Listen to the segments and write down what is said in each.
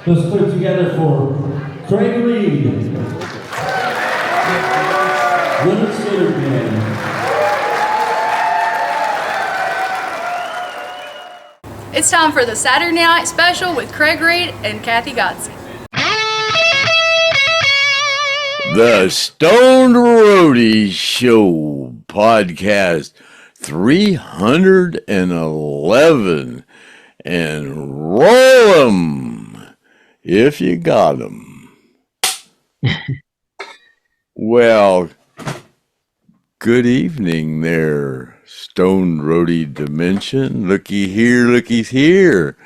Let's put it together for Craig Reed, Lynyrd Skynyrd Band. It's time for the Saturday Night Special with Craig Reed and Kathy GODSEY. The Stoned Roadie Show podcast 311, and roll 'em if you got 'em. Well, good evening there, Stoned Roadie Dimension. Looky here.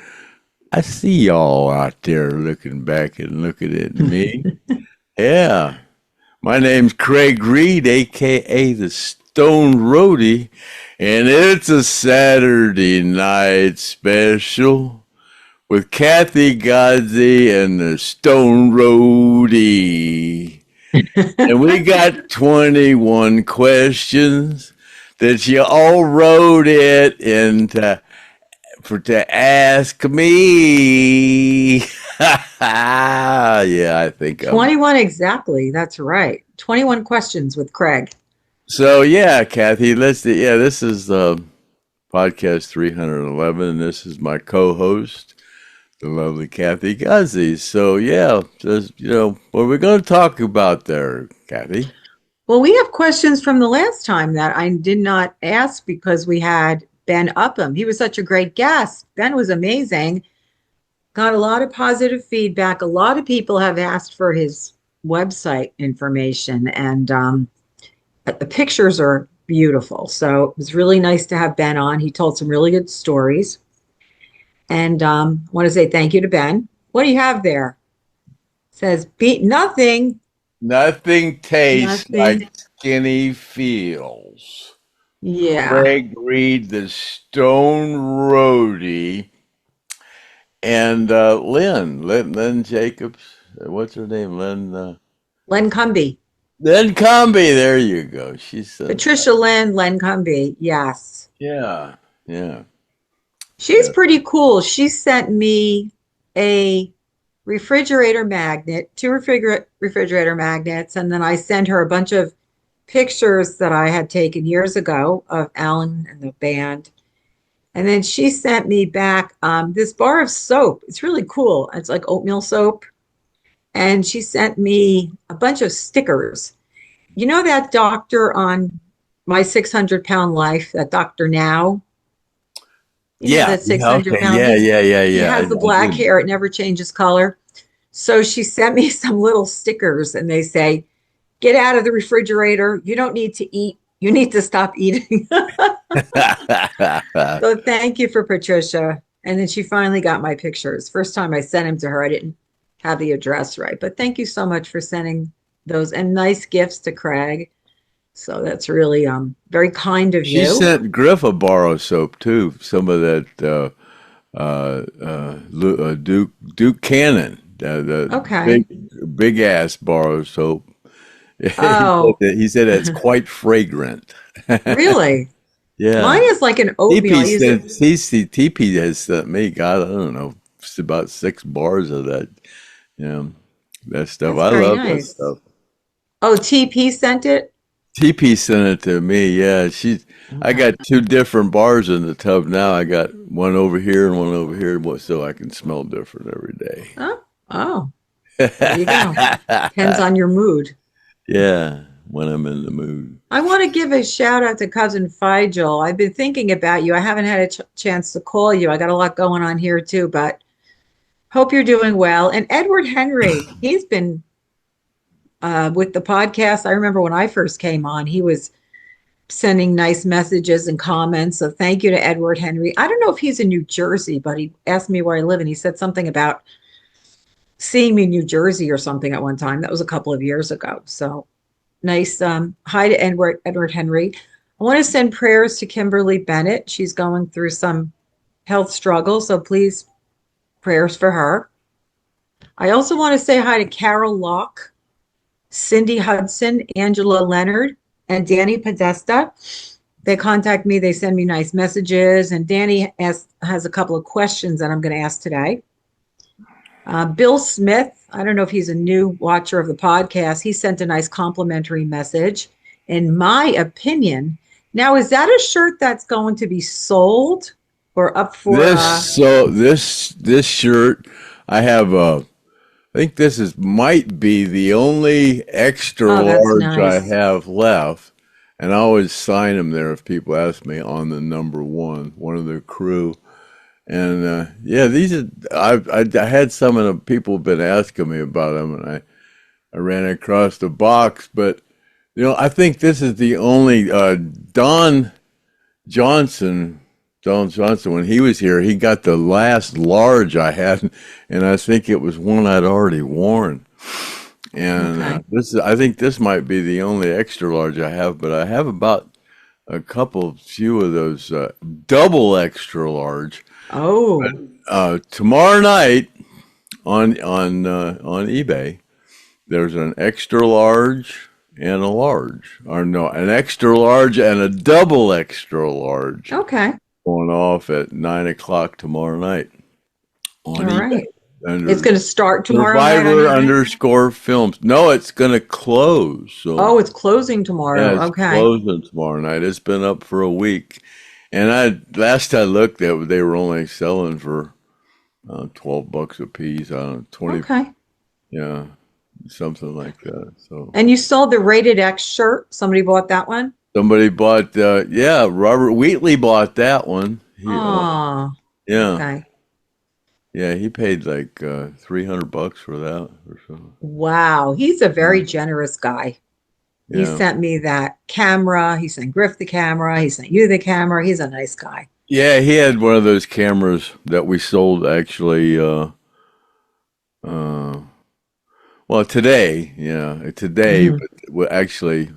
I see y'all out there looking back and looking at me. Yeah. My name's Craig Reed, a.k.a. the Stoned Roadie, and it's a Saturday night special with Kathy GODSEY and the Stoned Roadie. And we got 21 questions that you all wrote it to ask me. Yeah, I think 21 exactly. That's right. 21 questions with Craig. So yeah, Kathy, this is podcast 311. This is my co-host, the lovely Kathy GODSEY. So yeah, what are we going to talk about there, Kathy? Well, we have questions from the last time that I did not ask because we had Ben Upham. He was such a great guest. Ben was amazing. Got a lot of positive feedback. A lot of people have asked for his website information, and the pictures are beautiful. So it was really nice to have Ben on. He told some really good stories. And I want to say thank you to Ben. What do you have there? It says, beat nothing. Nothing tastes like skinny feels. Yeah. Craig Reed, the Stoned Roadie, and Lynn Jacobs. What's her name? Lynn Cumby. Lynn Cumby. There you go. She's Patricia Lynn Cumby. Yes. Yeah. She's pretty cool. She sent me a refrigerator magnet, two refrigerator magnets, and then I sent her a bunch of pictures that I had taken years ago of Alan and the band. And then she sent me back this bar of soap. It's really cool. It's like oatmeal soap. And she sent me a bunch of stickers. You know that doctor on My 600-Pound Life, that Dr. Now? You know that 600-pound. Yeah. He has the black hair. It never changes color. So she sent me some little stickers, and they say, get out of the refrigerator. You don't need to eat. You need to stop eating. So thank you for Patricia. And then she finally got my pictures. First time I sent them to her, I didn't have the address right. But thank you so much for sending those, and nice gifts to Craig. So that's really very kind of you. She sent Griff a bar of soap too. Some of that Duke Cannon, the big ass bar of soap. Oh, he said it's quite fragrant. Really? Yeah. Mine is like an oatmeal. TP has sent me, God, I don't know, it's about 6 bars of that. That stuff. That's I love nice. that stuff. Oh, TP sent it? TP sent it to me. Yeah, I got 2 different bars in the tub now. I got one over here and one over here, so I can smell different every day. Oh. There you go. Depends on your mood. Yeah, when I'm in the mood. I want to give a shout out to Cousin Figel. I've been thinking about you. I haven't had a chance to call you. I got a lot going on here too, but hope you're doing well. And Edward Henry, he's been with the podcast. I remember when I first came on, he was sending nice messages and comments. So thank you to Edward Henry. I don't know if he's in New Jersey, but he asked me where I live, and he said something about seeing me in New Jersey or something at one time. That was a couple of years ago. So nice. Hi to Edward Henry. I want to send prayers to Kimberly Bennett. She's going through some health struggles, so please, prayers for her. I also want to say hi to Carol Locke, Cindy Hudson, Angela Leonard, and Danny Podesta. They contact me. They send me nice messages. And Danny has a couple of questions that I'm going to ask today. Bill Smith, I don't know if he's a new watcher of the podcast. He sent a nice complimentary message. In my opinion, now is that a shirt that's going to be sold or up for? This shirt, I have. I think might be the only extra large I nice. have left, and I always sign them there if people ask me on the number one of the crew. And yeah, these are I had some of the people have been asking me about them, and I ran across the box, but I think this is the only Don Johnson, when he was here, he got the last large I had, and I think it was one I'd already worn. And I think this might be the only extra large I have, but I have about a few of those double extra large. Oh, Tomorrow night on eBay, there's an extra large and a large, or no, an extra large and a double extra large. okay. Going off at 9:00 tomorrow night on All eBay. right. It's going to start tomorrow night. Survivor_films. No, it's going to close. So it's closing tomorrow. yeah, it's Okay. closing tomorrow night. It's been up for a week, and last I looked, they were only selling for $12 a piece. I don't know, 20. Okay. Yeah, something like that. So. And you sold the Rated X shirt. Somebody bought that one? Somebody bought, Robert Wheatley bought that one. Oh, Yeah. okay. Yeah, he paid like $300 for that or so. Wow. He's a very generous guy. He Yeah. sent me that camera. He sent Griff the camera. He sent you the camera. He's a nice guy. Yeah, he had one of those cameras that we sold actually. Well, today, but actually,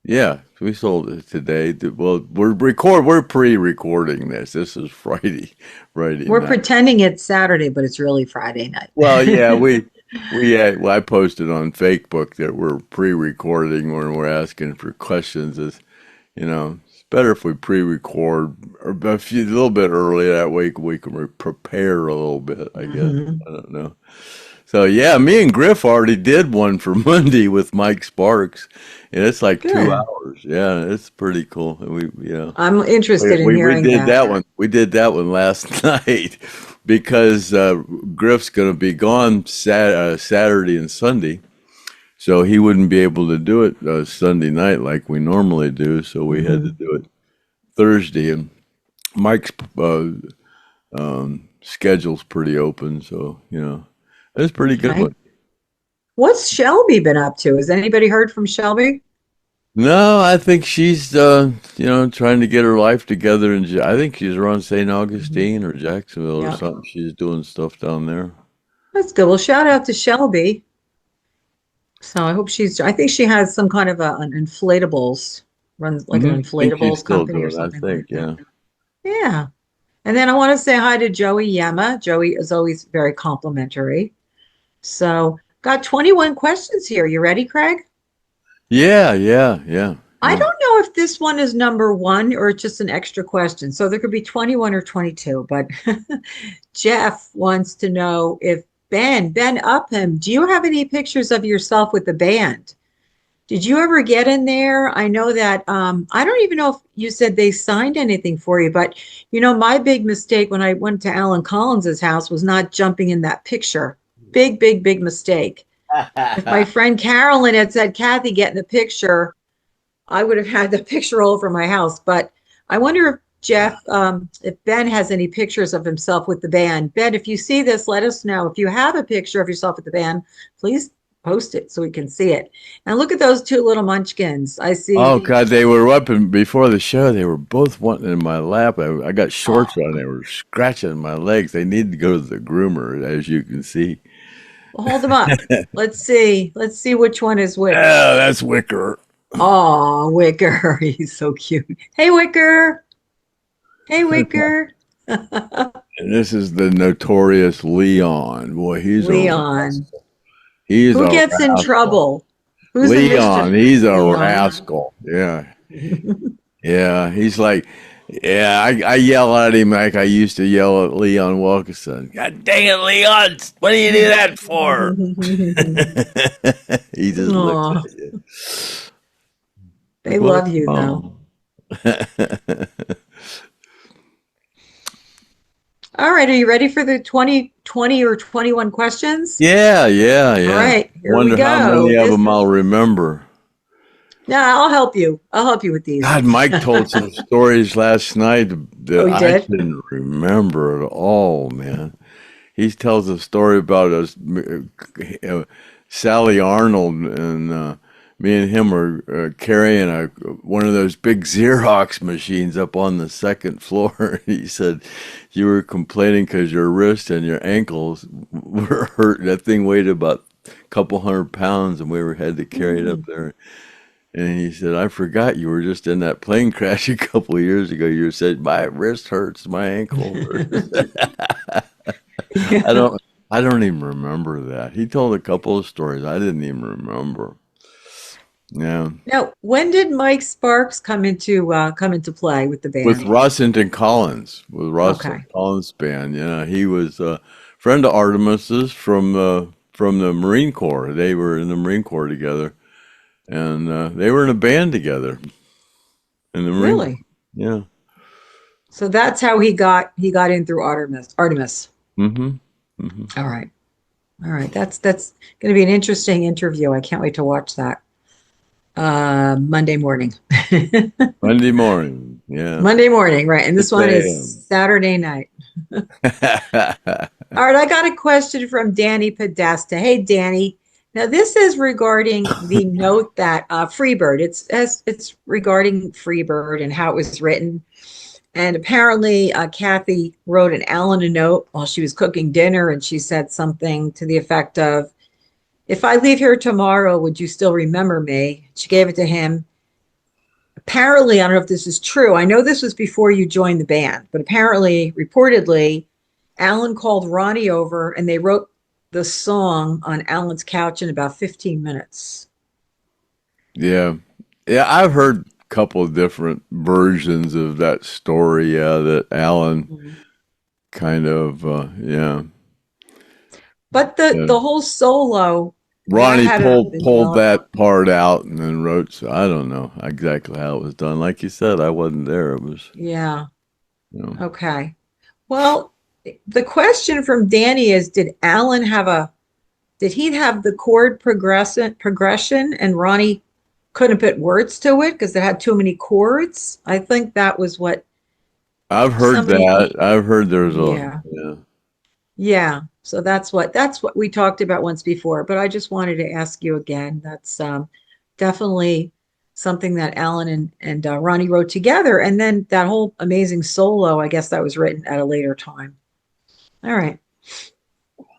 yeah, we sold it today. Well, we're pre-recording this. This is Friday We're night. pretending it's Saturday, but it's really Friday night. Well, yeah, I posted on Facebook that we're pre-recording when we're asking for questions. It's better if we pre-record or a little bit early. That way we can prepare a little bit, I guess. I don't know. So yeah, me and Griff already did one for Monday with Mike Sparks, and it's like Good. 2 hours. Yeah, it's pretty cool. I'm interested in hearing we did that. one. We did that one last night because Griff's going to be gone Saturday and Sunday, so he wouldn't be able to do it Sunday night like we normally do. So we had to do it Thursday, and Mike's schedule's pretty open, so it's a pretty good one. What's Shelby been up to? Has anybody heard from Shelby? No, I think she's trying to get her life together, and I think she's around St. Augustine or Jacksonville or something. She's doing stuff down there. That's good. Well, shout out to Shelby. So I think she has some kind of an inflatables, runs like an inflatables company or something. I think, yeah. Yeah. And then I want to say hi to Joey Yema. Joey is always very complimentary. So got 21 questions here. You ready, Craig? Yeah. I don't know if this one is number one or just an extra question. So there could be 21 or 22, but Jeff wants to know if Ben Upham, do you have any pictures of yourself with the band? Did you ever get in there? I know that, I don't even know if you said they signed anything for you, but my big mistake when I went to Alan Collins's house was not jumping in that picture. Big mistake. If my friend Carolyn had said, Kathy, get in the picture, I would have had the picture all over my house. But I wonder if Jeff, if Ben has any pictures of himself with the band. Ben, if you see this, let us know. If you have a picture of yourself with the band, please post it so we can see it. And look at those two little munchkins. I see. Oh God, they were up and before the show. They were both wanting in my lap. I got shorts on. They were scratching my legs. They need to go to the groomer, as you can see. Well, hold them up. Let's see which one is which. Oh, that's Wicker. Oh, Wicker. He's so cute. Hey, Wicker. And this is the notorious Leon. Boy, he's Leon. He's Who a gets in rascal. trouble? Who's Leon, the he's a Leon. rascal. Yeah. Yeah, he's like, Yeah, I yell at him like I used to yell at Leon Wilkeson. God dang it, Leon! What do you do that for? He just looks Oh, at you. they Like, well, love you though. oh. All right, are you ready for the 20 or 21 questions? Yeah, yeah, All yeah. right, here we Wonder how go. many of This them is I'll remember. Yeah, I'll help you. I'll help you with these. God, Mike told some stories last night Oh, that he I did? didn't remember at all, man. He tells a story about us, Sally Arnold, and me and him were carrying one of those big Xerox machines up on the second floor. He said you were complaining because your wrist and your ankles were hurt. That thing weighed about a couple 100 pounds, and had to carry it up there. And he said, I forgot you were just in that plane crash a couple of years ago. You said, my wrist hurts, my ankle hurts. I Yeah. don't I don't even remember that. He told a couple of stories I didn't even remember. Yeah. Now, when did Mike Sparks come into play with the With band? Rossington Okay. Collins band. Yeah. He was a friend of Artemis's from the Marine Corps. They were in the Marine Corps together. And they were in a band together in the Marine Corps. Really? Yeah. So that's how he got in through Artemis. Mm-hmm. Mm-hmm. All right. All right. That's going to be an interesting interview. I can't wait to watch that. Monday morning. Monday morning. Yeah. Monday morning, right. And this 6 one is a.m. Saturday night. All right, I got a question from Danny Podesta. Hey, Danny. Now, this is regarding the note that Freebird. It's regarding Freebird and how it was written. And apparently, Kathy wrote an Alan a note while she was cooking dinner, and she said something to the effect of, "If I leave here tomorrow, would you still remember me?" She gave it to him. Apparently, I don't know if this is true. I know this was before you joined the band, but apparently, reportedly, Alan called Ronnie over and they wrote the song on Alan's couch in about 15 minutes. Yeah. Yeah, I've heard a couple of different versions of that story. Yeah, that Alan Mhm. kind of, yeah. But the Yeah. the whole solo that Ronnie had to have been pulled done. that part out and then wrote. So I don't know exactly how it was done. Like you said, I wasn't there. It was, Yeah. you know. Okay. Well, the question from Danny is, did he have the chord progression and Ronnie couldn't put words to it because it had too many chords? I think that was what I've heard that. somebody, I've heard there's a, yeah. yeah. Yeah. So that's what we talked about once before, but I just wanted to ask you again. That's definitely something that Alan and Ronnie wrote together. And then that whole amazing solo, I guess that was written at a later time. All right.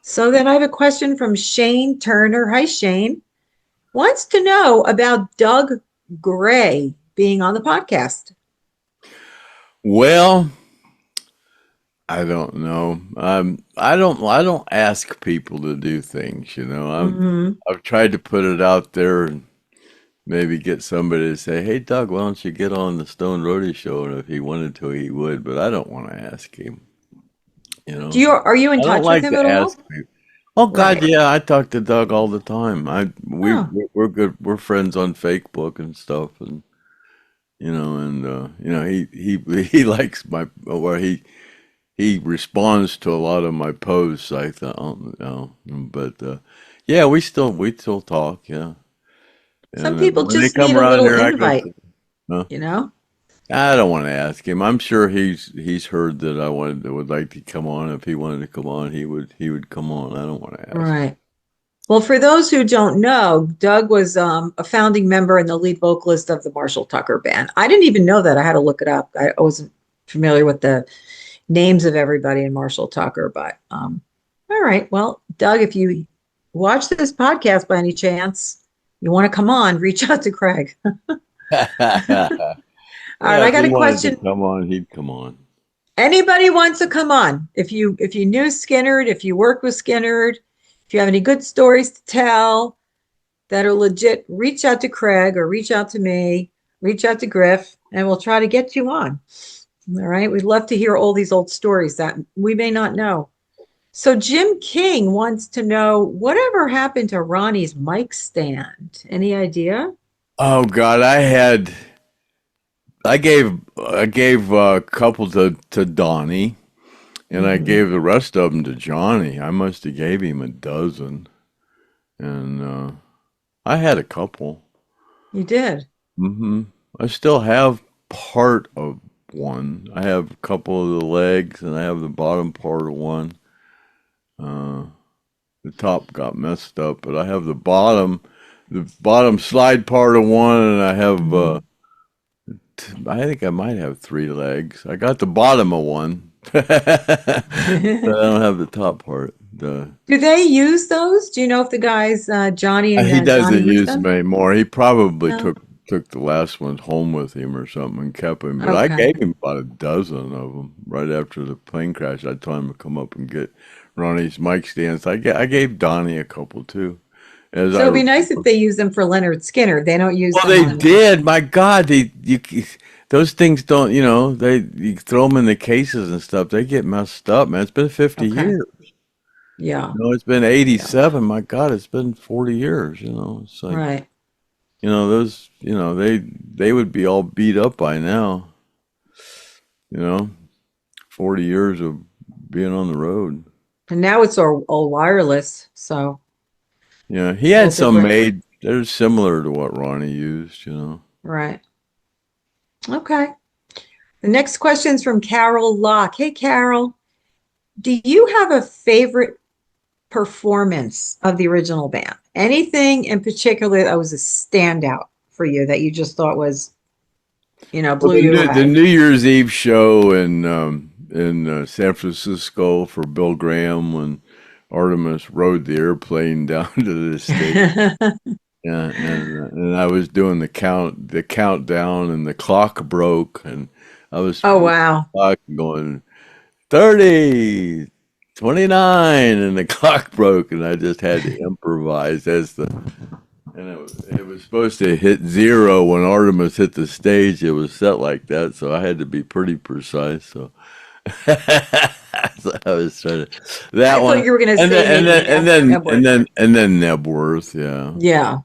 So then I have a question from Shane Turner. Hi, Shane. Wants to know about Doug Gray being on the podcast. Well, I don't know. I don't ask people to do things, you know. Hmm. I've tried to put it out there and maybe get somebody to say, "Hey, Doug, why don't you get on the Stone Roadie show?" And if he wanted to, he would. But I don't want to ask him. You know, Are you in I don't touch with like him to at ask all? people. Oh God, Right. yeah, I talk to Doug all the time. Oh, We're good. We're friends on Facebook and stuff, and he likes he responds to a lot of my posts. I thought, oh, no, but yeah, we still talk. Yeah, some and people when they just come need a around little here, I go. invite, No, you know? I don't want to ask him. I'm sure he's heard that would like to come on. If he wanted to come on, he would come on. I don't want to ask. Right. Well, for those who don't know, Doug was a founding member and the lead vocalist of the Marshall Tucker Band. I didn't even know that. I had to look it up. I wasn't familiar with the names of everybody in Marshall Tucker, but all right. Well, Doug, if you watch this podcast by any chance, you want to come on, reach out to Craig. All right, Yeah, I if got he a wanted to question. come on, he'd come on. Anybody wants to come on? If you knew Skinnerd, if you worked with Skinnerd, if you have any good stories to tell that are legit, reach out to Craig or reach out to me, reach out to Griff, and we'll try to get you on. All right. We'd love to hear all these old stories that we may not know. So Jim King wants to know whatever happened to Ronnie's mic stand. Any idea? Oh God, I gave a couple to Donnie, and I Mhm. gave the rest of them to Johnny. I must have gave him a dozen, and I had a couple. You did. hmm I still have part of one. I have a couple of the legs, and I have the bottom part of one. Uh, the top got messed up, but I have the bottom slide part of one, and I have Mhm. I think I might have three legs. I got the bottom of one, but I don't have the top part. Do they use those? Do you know if the guys, Johnny and He Johnny, doesn't use use them them? anymore. He probably No. took the last ones home with him or something and kept him. But I Okay. gave him about a dozen of them right after the plane crash. I told him to come up and get Ronnie's mic stands. I gave Donnie a couple too. As So I it'd be nice if they use them for Lynyrd Skynyrd. They don't use Well, them they on. did. My God, those things don't. You throw them in the cases and stuff. They get messed up, man. It's been 50 Okay. years. Yeah. It's been Yeah. 87. My God, it's been 40 years. It's like Right. those. They would be all beat up by now. You know, 40 years of being on the road. And now it's all wireless. So Yeah, he all had some different. made. They're similar to what Ronnie used. Right. Okay. The next question is from Carol Locke. Hey, Carol, do you have a favorite performance of the original band? Anything in particular that was a standout for you that you just thought was, Well, blew you the away? New Year's Eve show in San Francisco for Bill Graham when Artemis rode the airplane down to the stage. Yeah, and I was doing the countdown, and the clock broke, and I was Oh, wow. clock going 30, 29, and the clock broke, and I just had to improvise and it was supposed to hit zero when Artemis hit the stage. It was set like that, so I had to be pretty precise. So, so I was trying to that I thought one, you were going to and say then and maybe then and then Edward. and then and then Nebworth, yeah, Yeah.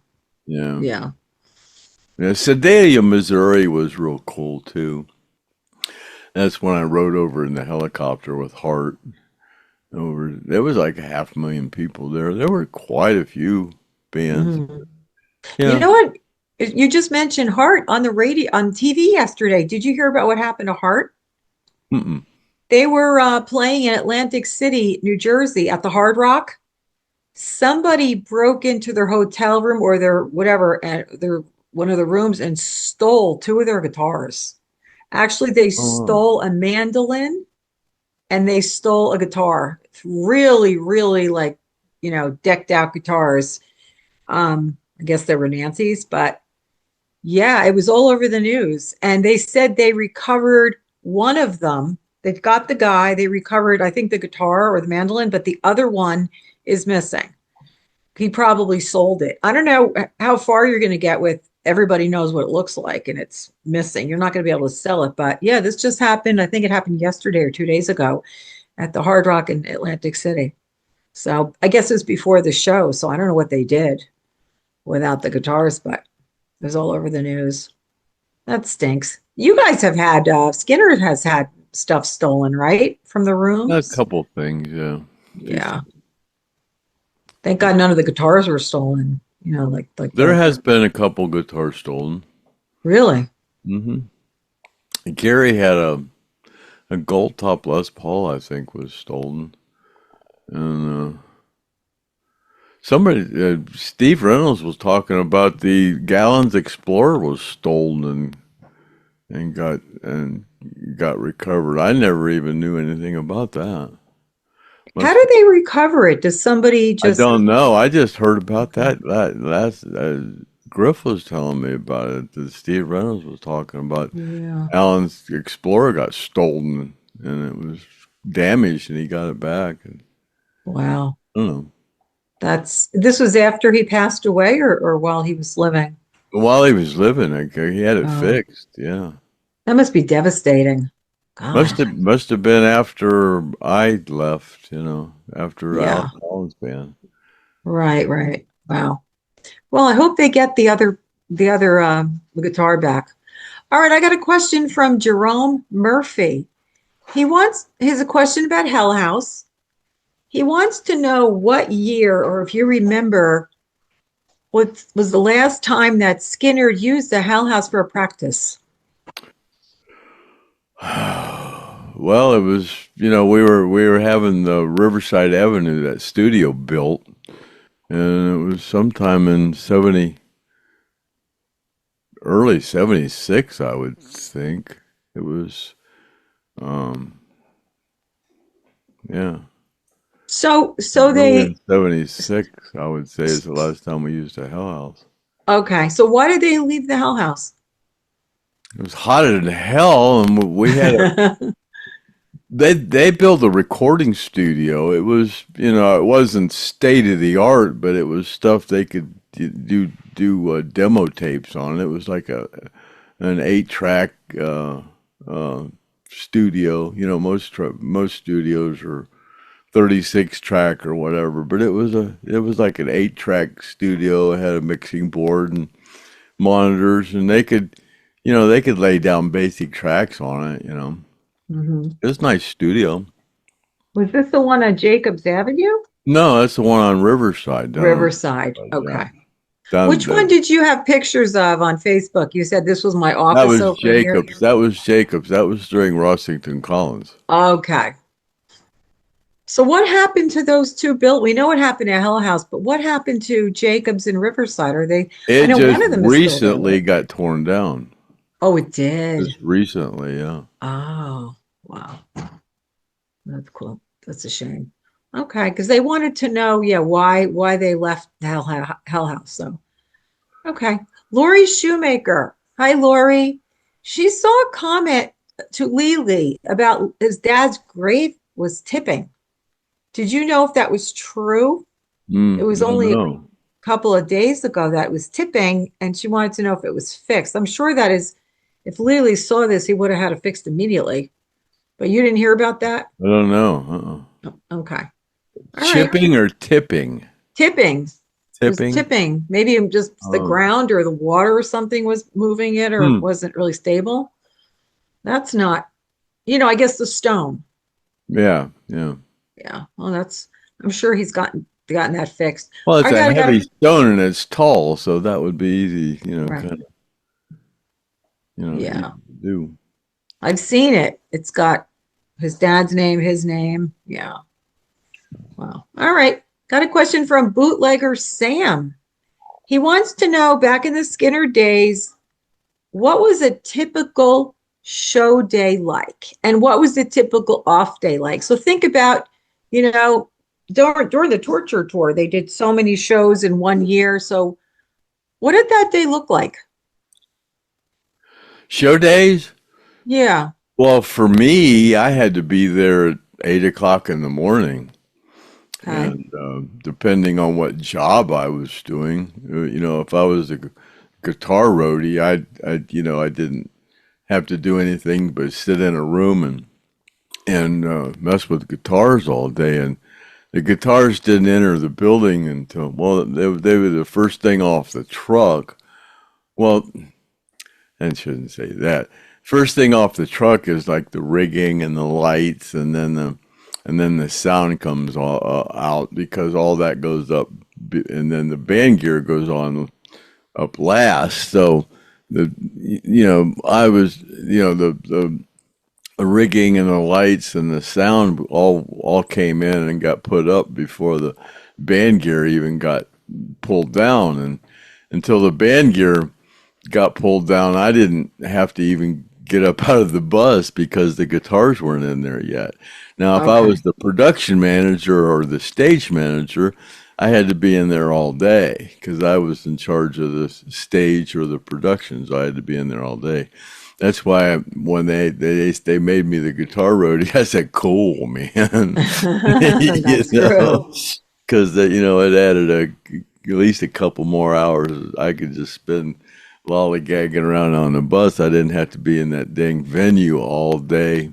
yeah, Yeah. yeah. Sedalia, Missouri was real cool too. That's when I rode over in the helicopter with Hart. There was like 500,000 people there. There were quite a few bands. Mhm. You Yeah. know what? You just mentioned Hart on the radio, on TV yesterday. Did you hear about what happened to Hart? Mm-mm. They were playing in Atlantic City, New Jersey at the Hard Rock. Somebody broke into their hotel room or their whatever, and their one of the rooms and stole two of their guitars. Actually, they Oh, stole a mandolin and they stole a guitar. Really, really like, decked out guitars. I guess they were Nancy's, but yeah, it was all over the news. And they said they recovered one of them. They've got the guy, they recovered, I think, the guitar or the mandolin, but the other one is missing. He probably sold it. I don't know how far you're going to get with everybody knows what it looks like and it's missing. You're not going to be able to sell it. But yeah, this just happened. I think it happened yesterday or 2 days ago at the Hard Rock in Atlantic City. So I guess it was before the show. So I don't know what they did without the guitars, but it was all over the news. That stinks. You guys have had, Skinner has had stuff stolen, right? From the a rooms? couple things, yeah. Yeah. Thank God none of the guitars were stolen. Like There the has been a couple guitars stolen. really. hmm Gary had a gold top Les Paul, I think, was stolen, and Steve Reynolds was talking about the Gallons Explorer was stolen and got recovered. I never even knew anything about that. How Must do they recover it? Does somebody I just don't know. I just heard about okay. that last. Griff was telling me about it. That Steve Reynolds was talking about. Yeah. Alan's Explorer got stolen and it was damaged, and he got it back. And Wow. I don't know. This was after he passed away or while he was living. But while he was living, he had it Oh, fixed. Yeah. that must be devastating. God. Must have been after I left, after Yeah. Alan's band. Right, right. Wow. Well, I hope they get the guitar back. All right, I got a question from Jerome Murphy. He's a question about Hell House. He wants to know what year, or if you remember, what was the last time that Skynyrd used the Hell House for a practice? Well, it was, we were having the Riverside Avenue, that studio built, and it was sometime in early 76, I would think. It was, um, yeah, So early in they 76, I would say, is the last time we used a Hell House. okay. So why did they leave the Hell House? It was hotter than hell, and we had they built a recording studio. It was, it wasn't state of the art, but it was stuff they could do demo tapes on. It was like an 8-track uh, studio. Most studios are 36 track or whatever, but it was like an 8-track studio. It had a mixing board and monitors, and they could lay down basic tracks on it. Mhm. It's a nice studio. Was this the one on Jacobs Avenue? No, that's the one on Riverside down. Riverside. Yeah, Okay. down Which one the, did you have pictures of on Facebook? You said this was my that office was over here. Jacobs. That was Jacobs. That was during Rossington Collins. Okay. So what happened to those two built? We know what happened at Hell House, but what happened to Jacobs and Riverside? I It know one just of them is still there, recently right? got torn down. Oh, it did. Just recently, yeah. Oh, wow. That's cool. That's a shame. Okay, because they wanted to know, yeah, why they left Hell House. So, okay. Lori Shoemaker. Hi, Lori. She saw a comment to Lily about his dad's grave was tipping. Did you know if that was true? It was Don't only a know. couple of days ago that it was tipping, and she wanted to know if it was fixed. I'm sure that is, if Lily saw this, he would have had it fixed immediately. But you didn't hear about that? I don't know. Oh, okay. All right. Chipping or tipping? Tipping. It was Tipping? tipping. Maybe just the Oh. ground or the water or something was moving it or Hmm. wasn't really stable. That's not, I guess the stone. Yeah, yeah. Yeah. Well, I'm sure he's gotten that fixed. Well, it's All a right, I got heavy stone and it's tall, so that would be easy, right. kind of, easy Yeah. to do. I've seen it. It's got his dad's name, his name. Yeah. Wow. All right. Got a question from bootlegger Sam. He wants to know, back in the Skinner days, what was a typical show day like? And what was the typical off day like? So think about, during the Torture Tour, they did so many shows in one year. So what did that day look like? Show days? Yeah. Well, for me, I had to be there at 8 o'clock in the morning. Okay. And depending on what job I was doing, if I was a guitar roadie, I didn't have to do anything but sit in a room and mess with guitars all day. And the guitars didn't enter the building until, well, they were the first thing off the truck. Well, I shouldn't say that. First thing off the truck is like the rigging and the lights, and then the sound comes out, because all that goes up, and then the band gear goes on up last. So I was, the rigging and the lights and the sound all came in and got put up before the band gear even got pulled down. And until the band gear got pulled down, I didn't have to even get up out of the bus because the guitars weren't in there yet. Now, if I Okay. was the production manager or the stage manager, I had to be in there all day because I was in charge of the stage or the production, so I had to be in there all day. That's why when they made me the guitar roadie, I said, "Cool, man," That's true. because it added at least a couple more hours I could just spend lollygagging around on the bus. I didn't have to be in that dang venue all day.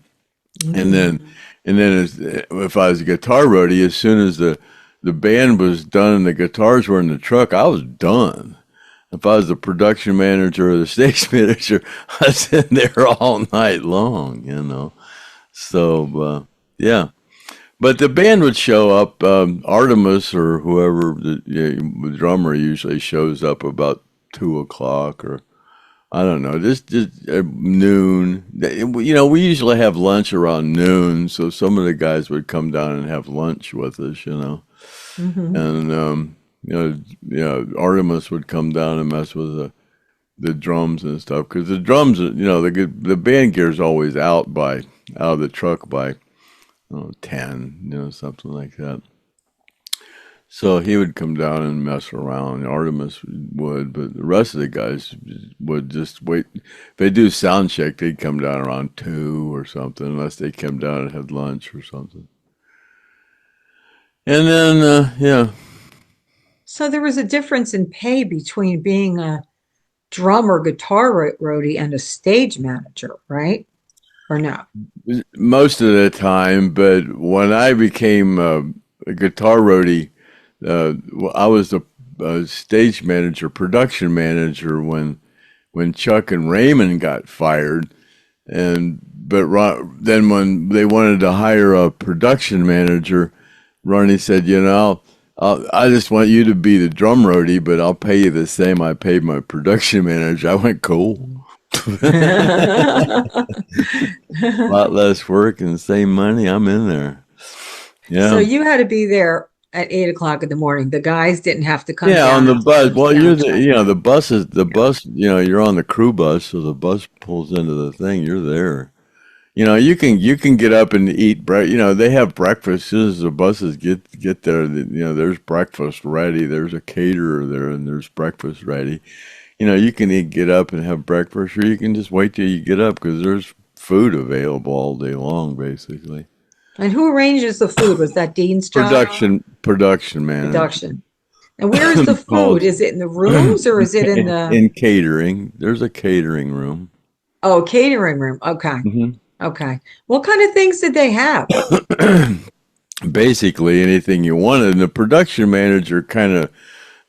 And then if I was a guitar roadie, as soon as the band was done and the guitars were in the truck, I was done. If I was the production manager or the stage manager, I was in there all night long, you know. So, yeah. But the band would show up, Artemis or whoever, the drummer usually shows up about 2 o'clock or I don't know, just noon. You know, we usually have lunch around noon, so some of the guys would come down and have lunch with us, you know. And Artemis would come down and mess with the drums and stuff because the drums, the band gear is always out of the truck by 10, something like that. So he would come down and mess around. Artemis would, but the rest of the guys would just wait. If they do sound check, they'd come down around 2 or something, unless they came down and had lunch or something. And then, yeah. So there was a difference in pay between being a drummer, guitar roadie, and a stage manager, right? Or no? Most of the time, but when I became a guitar roadie, I was the stage manager, production manager when Chuck and Raymond got fired, but then when they wanted to hire a production manager, Ronnie said, I just want you to be the drum roadie, but I'll pay you the same I paid my production manager. I went, cool. A lot less work and the same money. I'm in there. Yeah. So you had to be there at 8 o'clock in the morning. The guys didn't have to come Yeah, down on the bus. Well, you're the bus, you're on the crew bus, so the bus pulls into the thing, you're there. You can get up and eat they have breakfast as soon as the buses get there. There's breakfast ready. There's a caterer there, and there's breakfast ready. You can get up and have breakfast, or you can just wait till you get up because there's food available all day long, basically. And who arranges the food? Was that Dean's job? Production manager. Production. And where is the food? Is it in the rooms or is it in catering? There's a catering room. Oh, catering room. Okay. Mm-hmm. Okay. What kind of things did they have? Basically anything you wanted. And the production manager kind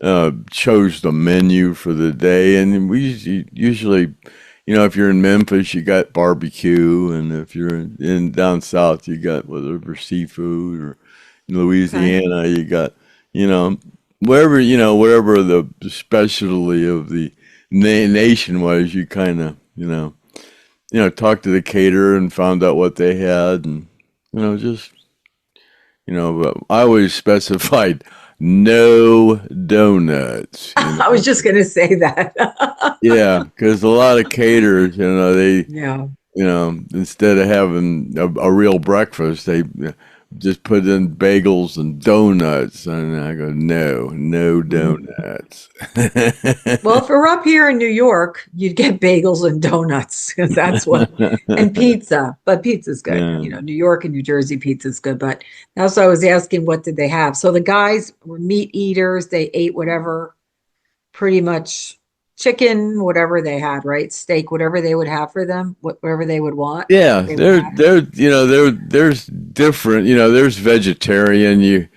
of chose the menu for the day. And we usually, if you're in Memphis, you got barbecue. And if you're in down south, you got whatever seafood. Or in Louisiana, you got, wherever the specialty of the nation was, you kind of, talked to the caterer and found out what they had, and but I always specified no donuts. I was just going to say that. Yeah, because a lot of caterers, instead of having a real breakfast, they just put in bagels and donuts, and I go, no donuts. Well, if we're up here in New York, you'd get bagels and donuts because that's what, and pizza. But pizza's good. Yeah. New York and New Jersey pizza's good. But that's why I was asking, what did they have? So the guys were meat eaters. They ate whatever, pretty much chicken, whatever they had, right? Steak, whatever they would have for them, whatever they would want. Yeah, there's different. There's vegetarian. You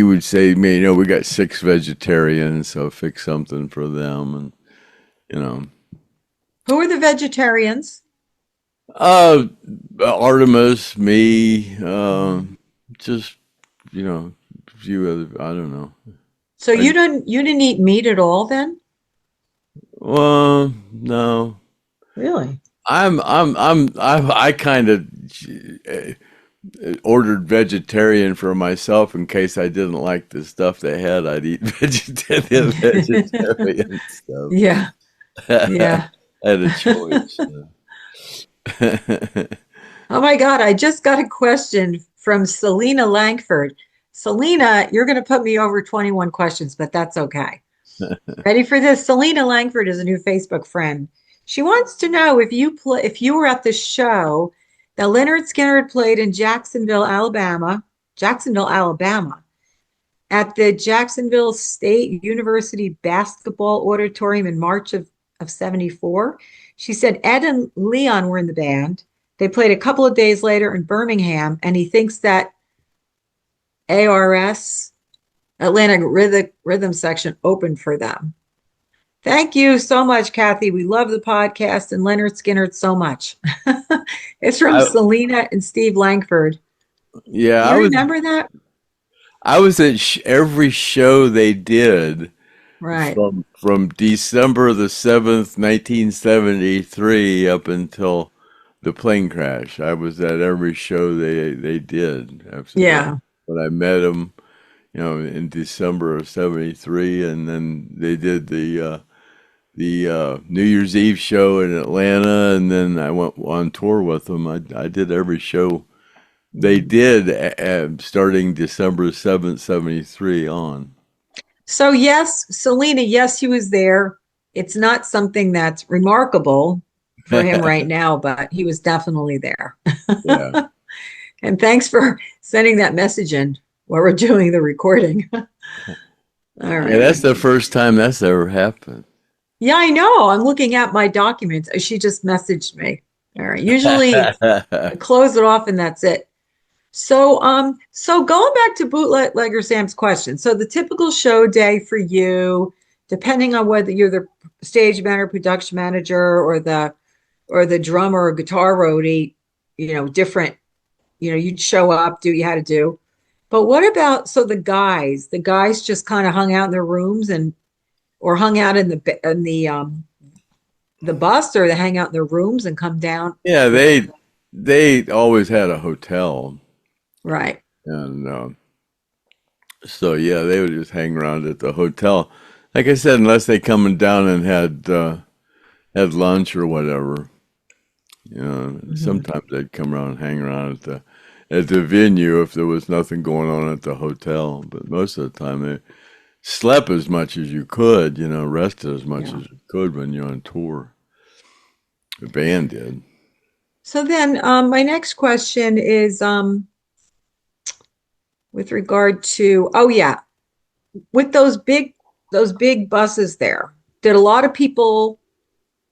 would say, we got 6 vegetarians, so fix something for them, and Who are the vegetarians? Artemis, me, just a few other. I don't know. So you didn't eat meat at all then? Well, no. Really? I kind of ordered vegetarian for myself in case I didn't like the stuff they had. I'd eat vegetarian stuff. Yeah. Yeah. I had a choice. Oh my God, I just got a question from Selena Langford. Selena, you're going to put me over 21 questions, but that's okay. Ready for this? Selena Langford is a new Facebook friend. She wants to know if you were at the show that Lynyrd Skynyrd played in Jacksonville, Alabama, at the Jacksonville State University Basketball Auditorium in March of 74. She said Ed and Leon were in the band. They played a couple of days later in Birmingham, and he thinks that ARS, Atlantic Rhythm Section, opened for them. Thank you so much, Kathy. We love the podcast and Lynyrd Skynyrd so much. It's from I, Selena and Steve Langford. yeah, You remember that? I was at every show they did Right. from December the 7th, 1973 up until the plane crash. I was at every show they did. Yeah. When I met them, in December of 73, and then they did the New Year's Eve show in Atlanta, and then I went on tour with them. I did every show they did starting December 7th, 73 on. So yes, Selena, yes, he was there. It's not something that's remarkable for him right now, but he was definitely there. Yeah. And thanks for sending that message in while we're doing the recording. All right. Yeah, that's the first time that's ever happened. Yeah, I know. I'm looking at my documents. She just messaged me. All right. Usually I close it off and that's it. So going back to Bootlegger Sam's question. So the typical show day for you, depending on whether you're the stage manager, production manager, or the drummer or guitar roadie, different, you'd show up, do what you had to do. But what about the guys? The guys just kind of hung out in their rooms or hung out in the bus, or they hang out in their rooms and come down. Yeah, they always had a hotel. Right. And so, yeah, they would just hang around at the hotel. Like I said, unless they coming down and had lunch or whatever. Sometimes they'd come around and hang around at the venue if there was nothing going on at the hotel. But most of the time they slept as much as you could, rested as much as you could when you're on tour. The band did. So then my next question is with regard to, with those big buses there, did a lot of people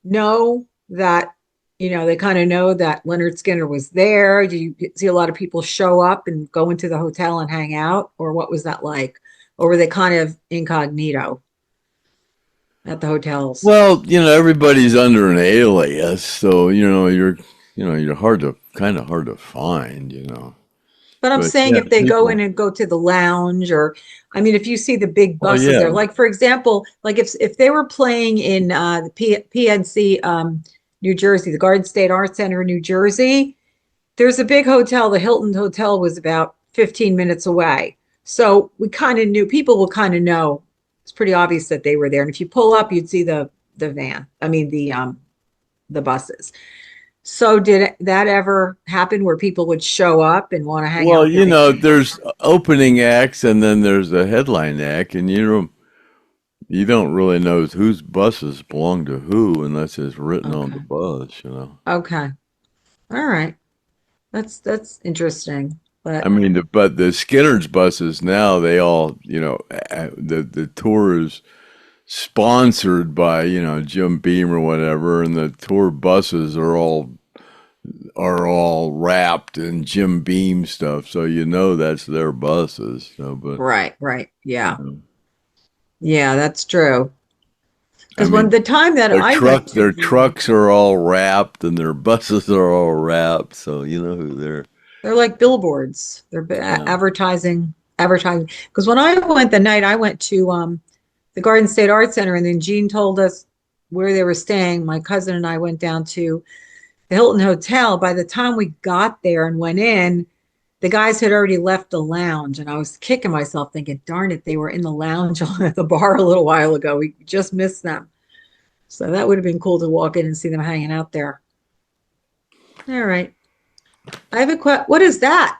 know that, they kind of know that Lynyrd Skynyrd was there? Do you see a lot of people show up and go into the hotel and hang out? Or what was that like? Or were they kind of incognito at the hotels? Well, everybody's under an alias, so you're hard to find. But I'm But saying yeah, if they go people. in and go to the lounge, or if you see the big Oh buses yeah, there, like for example, like if they were playing in the PNC New Jersey, the Garden State Arts Center in New Jersey, there's a big hotel. The Hilton Hotel was about 15 minutes away. So we kind of knew, people will kind of know. It's pretty obvious that they were there. And if you pull up, you'd see the van. The buses. So did that ever happen where people would show up and want to hang out well, with their band? there's opening acts and then there's a headline act, and you don't really know whose buses belong to who unless it's written on the Okay. bus. Okay. All right. That's interesting. I But mean, but the Skinner's buses now, they all, the tour is sponsored by, Jim Beam or whatever, and the tour buses are all wrapped in Jim Beam stuff, so that's their buses. But right. Yeah. um, Yeah, that's true. I Because when mean, the time that their I went to their trucks are all wrapped, and their buses are all wrapped, so you know who they're. they're like billboards. They're Yeah. advertising. Because when I went the night I went to the Garden State Arts Center, and then Jean told us where they were staying. My cousin and I went down to the Hilton Hotel. By the time we got there and went in, the guys had already left the lounge, and I was kicking myself thinking, darn it, they were in the lounge at the bar a little while ago. We just missed them. So that would have been cool to walk in and see them hanging out there. All right. I have a question. What is that?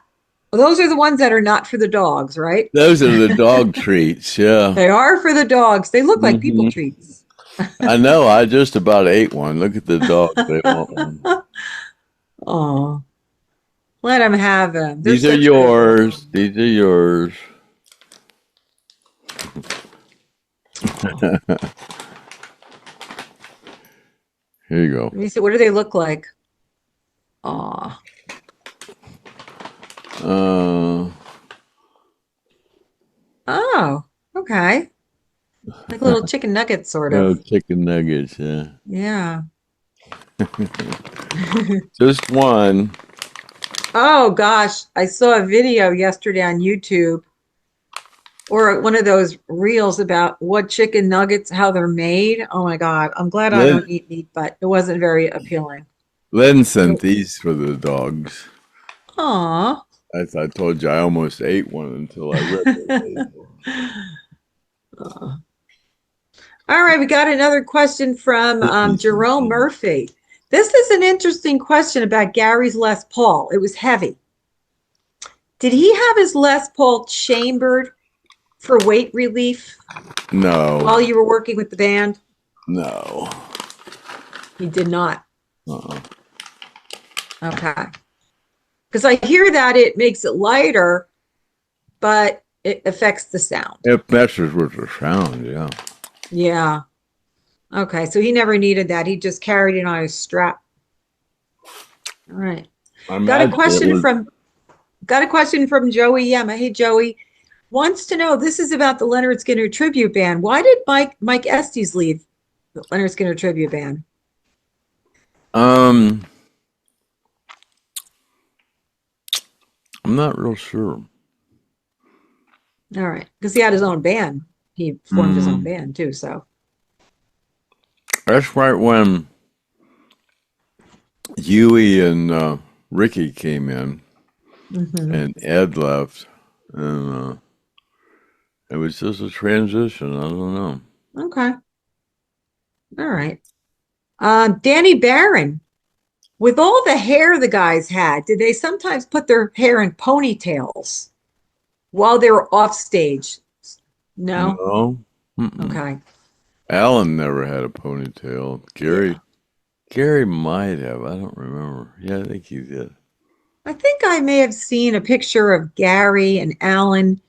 Well, those are the ones that are not for the dogs, right? Those are the dog treats, yeah. They are for the dogs. They look like people hmm treats. I know. I just about ate one. Look at the dog. They want one. Oh, let them have them. They're These are such good little. yours. These are yours. Here you go. Let me see. What do they look like? Aw. Oh, okay. Like little chicken nuggets, sort No of. chicken nuggets, yeah. Yeah. Just one. Oh gosh, I saw a video yesterday on YouTube or one of those reels about what chicken nuggets, how they're made. Oh my God, I'm glad I Lynn, don't eat meat, but it wasn't very appealing. Lynn sent these for the dogs. Aw. As I told you, I almost ate one until I read the label. All right, we got another question from Jerome Murphy. This is an interesting question about Gary's Les Paul. It was heavy. Did he have his Les Paul chambered for weight relief No, while you were working with the band? no. He did not. Uh-uh. Okay. Because I hear that it makes it lighter, but it affects the sound. It messes with the sound, yeah. Yeah. Okay. So he never needed that. He just carried it on his strap. All right. I Got a imagine it question was- from Joey Yema. Hey, Joey. Wants to know, this is about the Lynyrd Skynyrd tribute band. Why did Mike Estes leave the Lynyrd Skynyrd tribute band? I'm not real sure. All right. Because he had his own band. He formed his own band too. So That's right when Huey and Ricky came in and Ed left. And it was just a transition. I don't know. okay. All right. Danny Barron. With all the hair the guys had, did they sometimes put their hair in ponytails while they were off stage? No? No. Mm-mm. Okay. Alan never had a ponytail. Gary might have. I don't remember. Yeah, I think he did. I think I may have seen a picture of Gary and Alan,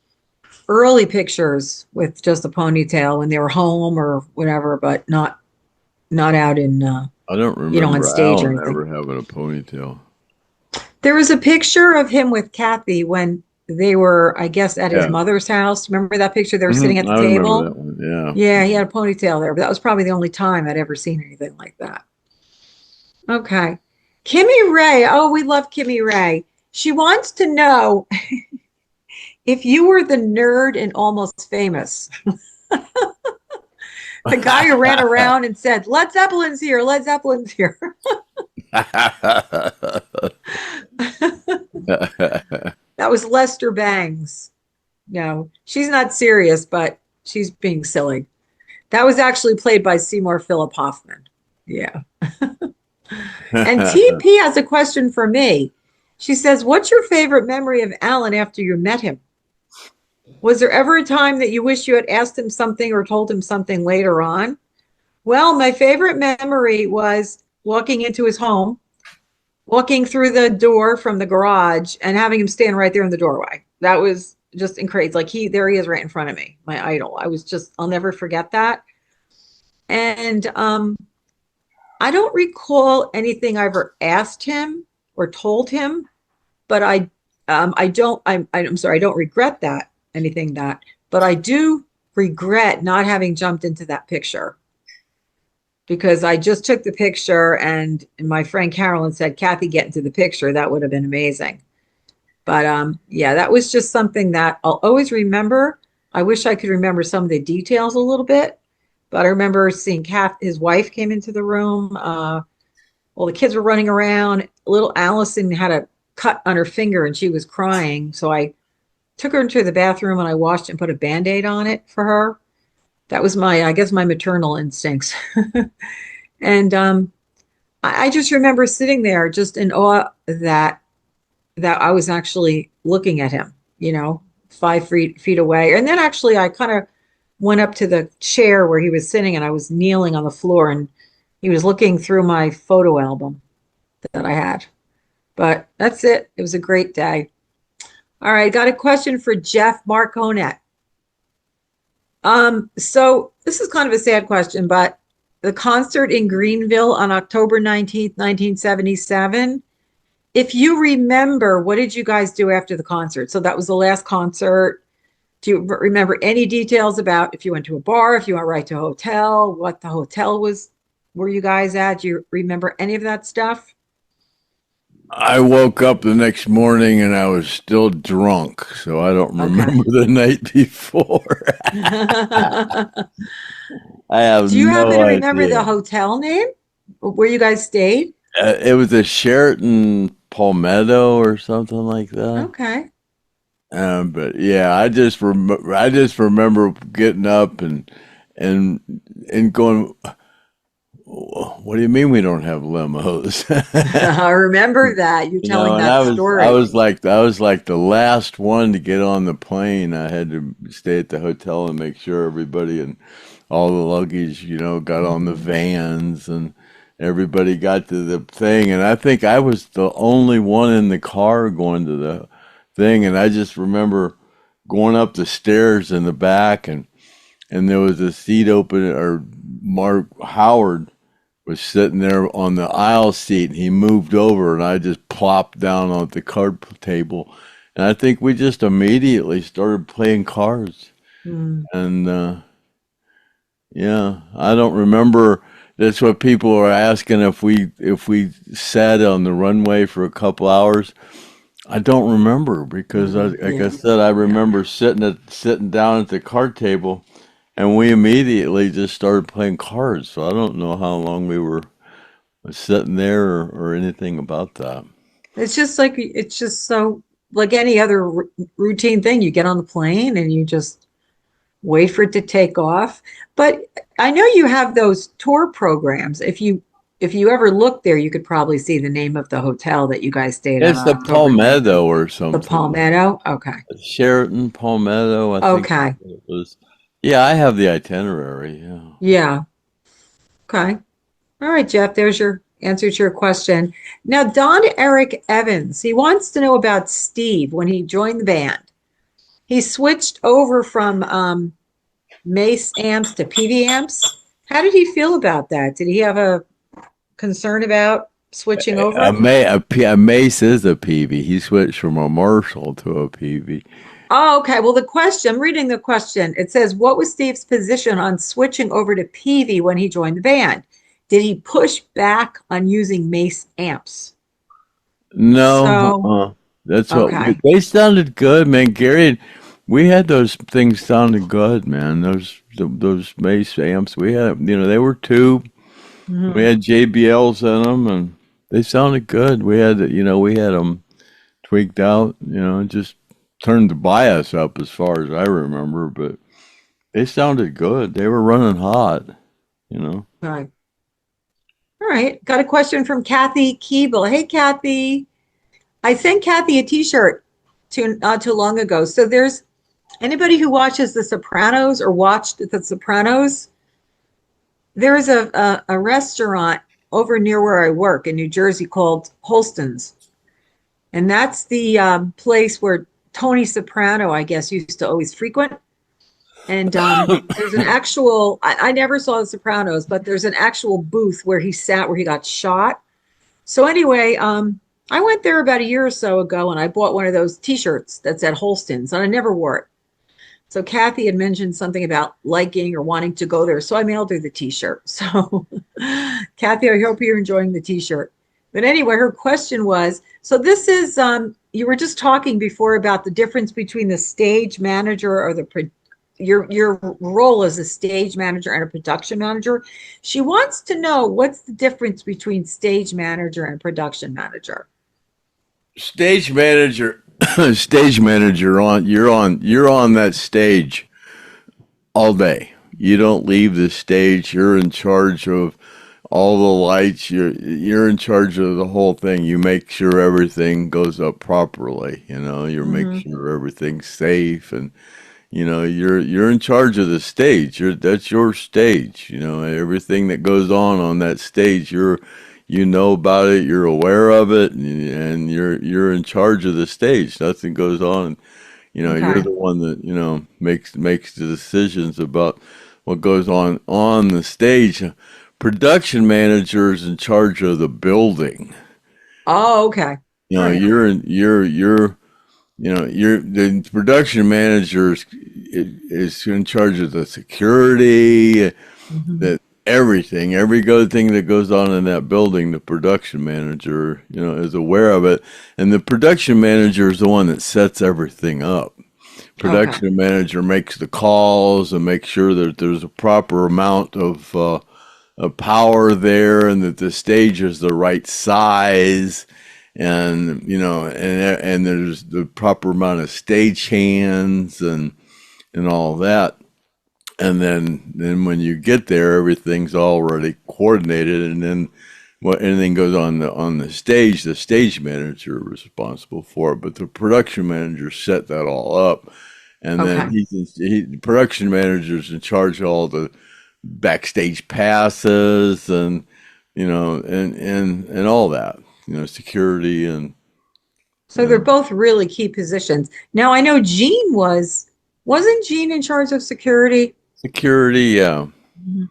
early pictures with just a ponytail when they were home or whatever, but not out in I don't remember on stage or Alan anything. ever having a ponytail. There was a picture of him with Kathy when they were, I guess, at his Yeah. mother's house. Remember that picture? They were sitting at the I remember table. that one. Yeah. Yeah, he had a ponytail there, but that was probably the only time I'd ever seen anything like that. Okay. Kimmy Ray. Oh, we love Kimmy Ray. She wants to know if you were the nerd in Almost Famous. The guy who ran around and said, Led Zeppelin's here, Led Zeppelin's here. That was Lester Bangs. No, she's not serious, but she's being silly. That was actually played by Seymour Philip Hoffman. Yeah. And TP has a question for me. She says, what's your favorite memory of Alan after you met him? Was there ever a time that you wish you had asked him something or told him something later on? Well, my favorite memory was walking into his home, walking through the door from the garage and having him stand right there in the doorway. That was just incredible. Like there he is right in front of me, my idol. I'll never forget that. And I don't recall anything I ever asked him or told him, but I'm sorry, I don't regret that, but I do regret not having jumped into that picture because I just took the picture and my friend Carolyn said, Kathy, get into the picture. That would have been amazing. But yeah, that was just something that I'll always remember. I wish I could remember some of the details a little bit, but I remember seeing his wife came into the room. Well, the kids were running around. Little Allison had a cut on her finger and she was crying. So I took her into the bathroom and I washed and put a Band-Aid on it for her. That was I guess my maternal instincts. And I just remember sitting there just in awe that I was actually looking at him, 5 feet away. And then actually I kind of went up to the chair where he was sitting and I was kneeling on the floor and he was looking through my photo album that I had. But that's it. It was a great day. All right, got a question for Jeff Marconet. So this is kind of a sad question, but the concert in Greenville on October 19th, 1977, if you remember, what did you guys do after the concert? So that was the last concert. Do you remember any details about if you went to a bar, if you went right to a hotel, what the hotel was, were you guys at? Do you remember any of that stuff? I woke up the next morning and I was still drunk, so I don't Okay. remember the night before. I have Do you happen no to remember the idea. hotel name where you guys stayed? It was a Sheraton Palmetto or something like that. Okay. But yeah, I just remember getting up and and going. What do you mean we don't have limos? I remember that. You telling And that I story. was like the last one to get on the plane. I had to stay at the hotel and make sure everybody and all the luggage, got on the vans and everybody got to the thing. And I think I was the only one in the car going to the thing. And I just remember going up the stairs in the back and there was a seat open or Mark Howard was sitting there on the aisle seat and he moved over and I just plopped down on the card table. And I think we just immediately started playing cards. Hmm. And yeah, I don't remember. That's what people are asking if we sat on the runway for a couple hours. I don't remember because like I Yeah. said, I Yeah. remember sitting down at the card table and we immediately just started playing cards. So I don't know how long we were sitting there or anything about that. It's just so like any other routine thing. You get on the plane and you just wait for it to take off. But I know you have those tour programs. If you ever look there, you could probably see the name of the hotel that you guys stayed at It's on the October 10th. Palmetto or The something. Palmetto? Okay. Sheraton Palmetto, I think Okay. it was. Yeah, I have the itinerary. Yeah. Yeah. Okay. All right, Jeff, there's your answer to your question. Now, Don Eric Evans, he wants to know about Steve when he joined the band. He switched over from Mace amps to PV amps. How did he feel about that? Did he have a concern about switching over? A Mace is a PV. He switched from a Marshall to a PV. Oh, okay. Well, I'm reading the question. It says, what was Steve's position on switching over to PV when he joined the band? Did he push back on using Mace amps? No, So, that's what okay. they sounded good, man. Gary, we had those things sounded good, man. Those Mace amps we had, they were tube. We Mhm. had JBLs in them, and they sounded good. We had them tweaked out, just turned the bias up as far as I remember, but they sounded good. They were running hot. Right. All right. Got a question from Kathy Keeble. Hey, Kathy. I sent Kathy a t-shirt not too long ago. So there's anybody who watches The Sopranos or watched The Sopranos, there is a restaurant over near where I work in New Jersey called Holston's. And that's the place where Tony Soprano, I guess, used to always frequent. And there's an actual, I never saw The Sopranos, but there's an actual booth where he sat where he got shot. So anyway, I went there about a year or so ago and I bought one of those t-shirts that's at Holston's and I never wore it. So Kathy had mentioned something about liking or wanting to go there. So I mailed her the t-shirt. So Kathy, I hope you're enjoying the t-shirt. But anyway, her question was, so this is, you were just talking before about the difference between the stage manager or your role as a stage manager and a production manager. She wants to know what's the difference between stage manager and production manager. Stage manager, stage manager you're on that stage all day. You don't leave the stage. You're in charge of all the lights. You're in charge of the whole thing. You make sure everything goes up properly. You make Hmm. sure everything's safe and you're in charge of the stage. That's your stage. Everything that goes on that stage, you know about it. You're aware of it, and you're in charge of the stage. Nothing goes on. You're Okay. the one that makes the decisions about what goes on the stage. Production manager is in charge of the building. Oh, okay. You know, Right. the production manager is in charge of the security, Mhm. that everything, every good thing that goes on in that building, the production manager, is aware of it. And the production manager is the one that sets everything up. Okay. Production manager makes the calls and makes sure that there's a proper amount of power there and that the stage is the right size and and there's the proper amount of stage hands and all that. And then when you get there, everything's already coordinated, and then what anything goes on the stage manager is responsible for it, but the production manager set that all up, and then Okay. the production manager's in charge of all the backstage passes and and all that, security and So they're both really key positions. Now I know Gene wasn't Gene in charge of security? security. Yeah. Mhm.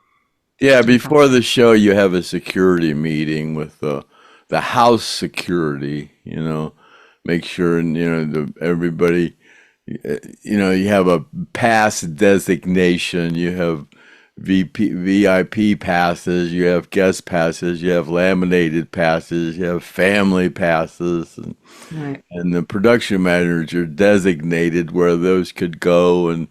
Yeah, Okay. before the show, you have a security meeting with the house security. Make sure and everybody. You have a pass designation. You have VIP passes. You have guest passes. You have laminated passes. You have family passes, Right. and the production manager designated where those could go, and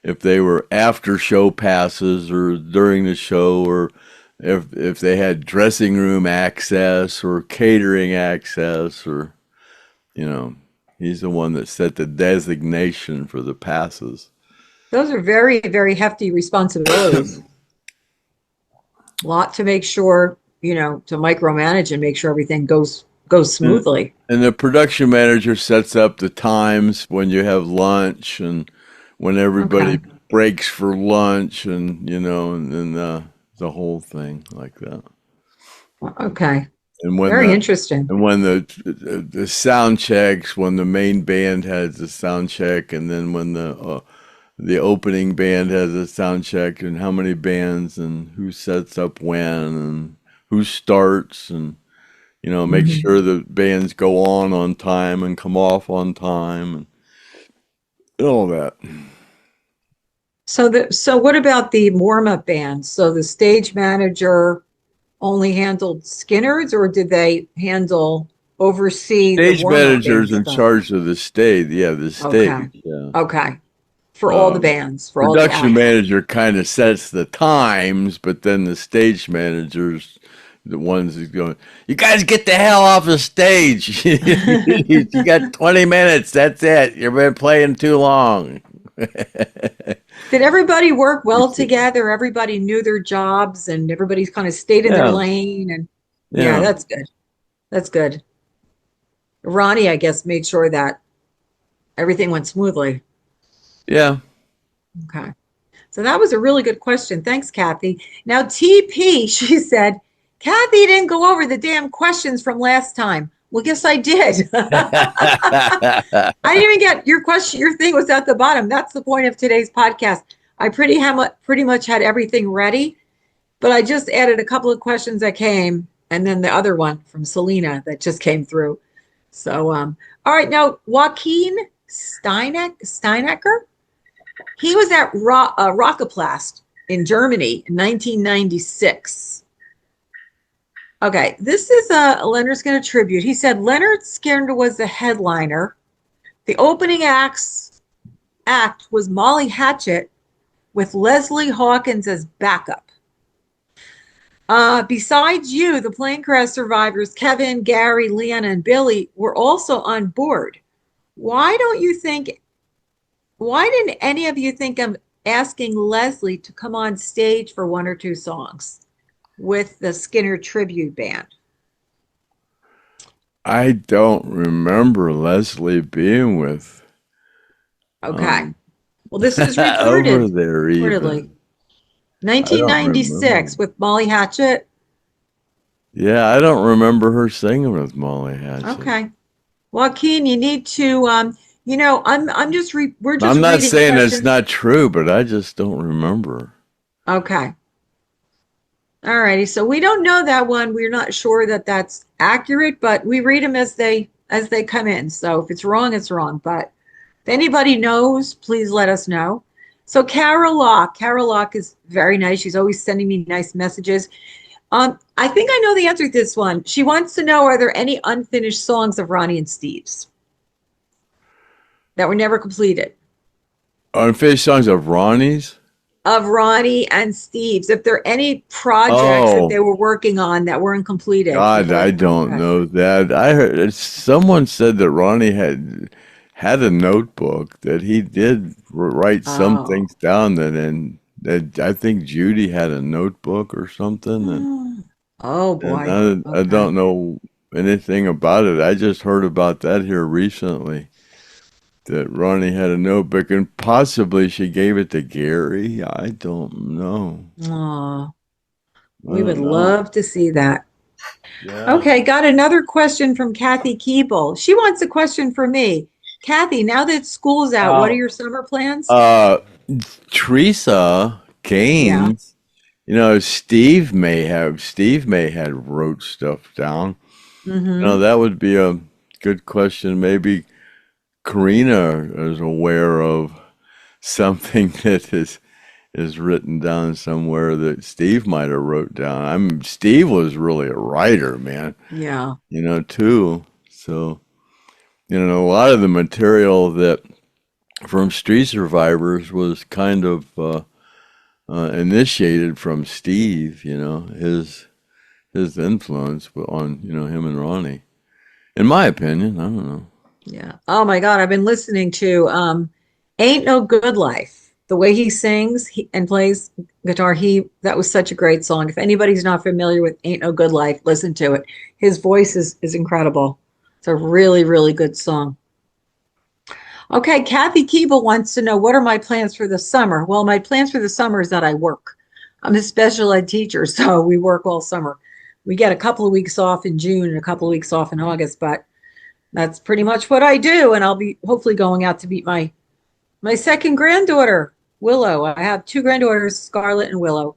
if they were after show passes or during the show, or if they had dressing room access or catering access, or you know he's the one that set the designation for the passes. Those are very, very hefty responsibilities. A lot to make sure, to micromanage and make sure everything goes and, smoothly. and the production manager sets up the times when you have lunch and when everybody Okay. breaks for lunch, and then the whole thing like that. Okay. And when Very the interesting. and when the sound checks, when the main band has the sound check, and then when the opening band has a sound check, and how many bands and who sets up when and who starts, and make Mhm. sure the bands go on time and come off on time and all that. So what about the warm-up bands? So the stage manager only handled Skynyrd's, or did they oversee the Stage warm-up band manager's in stuff? charge of the stage. Yeah, the Okay. stage. Yeah. Okay. For all the Um, bands, for all the Production acts. manager kind of sets the times, but then the stage managers, the ones that going, you guys get the hell off the stage. You got 20 minutes. That's it. You've been playing too long. Did everybody work well together? Everybody knew their jobs and everybody's kind of stayed in their Yeah, lane. And yeah, yeah, that's good. That's good. Ronnie, I guess, made sure that everything went smoothly. yeah. Okay. So that was a really good question. Thanks, Kathy. Now, TP, she said, Kathy didn't go over the damn questions from last time. Well, guess I did. I didn't even get your question. Your thing was at the bottom. That's the point of today's podcast. I pretty much had everything ready, but I just added a couple of questions that came, and then the other one from Selena that just came through. So, all right. Now, Joaquin Steinecker, he was at Rockoplast in Germany in 1996. Okay, this is a Lynyrd Skynyrd tribute. He said Lynyrd Skynyrd was the headliner. The opening act was Molly Hatchet with Leslie Hawkins as backup. Besides you, the plane crash survivors, Kevin, Gary, Leanna, and Billy, were also on board. Why don't you think, why didn't any of you think of asking Leslie to come on stage for one or two songs with the Skinner tribute band? I don't remember Leslie being with Okay. um, Well, this is over reported, there reportedly. even. I don't remember. 1996 with Molly Hatchet. Yeah, I don't remember her singing with Molly Hatchet. Okay. Joaquin, you need to I'm just we're just I'm not reading saying it's questions. not true, but I just don't remember. Okay. All righty. So we don't know that one. We're not sure that that's accurate, but we read them as they as they come in. So if it's wrong, it's wrong. But if anybody knows, please let us know. So Carol Locke is very nice. She's always sending me nice messages. I think I know the answer to this one. She wants to know, are there any unfinished songs of Ronnie and Steve's that were never completed? Unfinished songs of Ronnie's? Of Ronnie and Steve's. If there are any projects that they were working on that weren't completed. God, I don't know that. I heard someone said that Ronnie had a notebook that he did write some things down that I think Judy had a notebook or something. And, oh boy. and I don't know anything about it. I just heard about that here recently. That Ronnie had a notebook and possibly she gave it to Gary. I don't know. Aw, we would love to see that. Yeah. Okay, got another question from Kathy Keeble. She wants a question for me. Kathy, now that school's out, what are your summer plans? Teresa Gaines, Steve may have wrote stuff down. That would be a good question. Maybe Karina is aware of something that is written down somewhere that Steve might have wrote down. Steve was really a writer, man. Yeah. Too. So, a lot of the material that from Street Survivors was kind of initiated from Steve, his influence on, him and Ronnie. In my opinion, I don't know. Yeah. Oh my God, I've been listening to Ain't No Good Life. The way he sings and plays guitar, that was such a great song. If anybody's not familiar with Ain't No Good Life, listen to it. His voice is incredible. It's a really, really good song. Okay, Kathy Keeble wants to know, what are my plans for the summer? Well, my plans for the summer is that I work. I'm a special ed teacher, so we work all summer. We get a couple of weeks off in June and a couple of weeks off in August, but that's pretty much what I do. And I'll be hopefully going out to meet my second granddaughter, Willow. I have two granddaughters, Scarlett and Willow.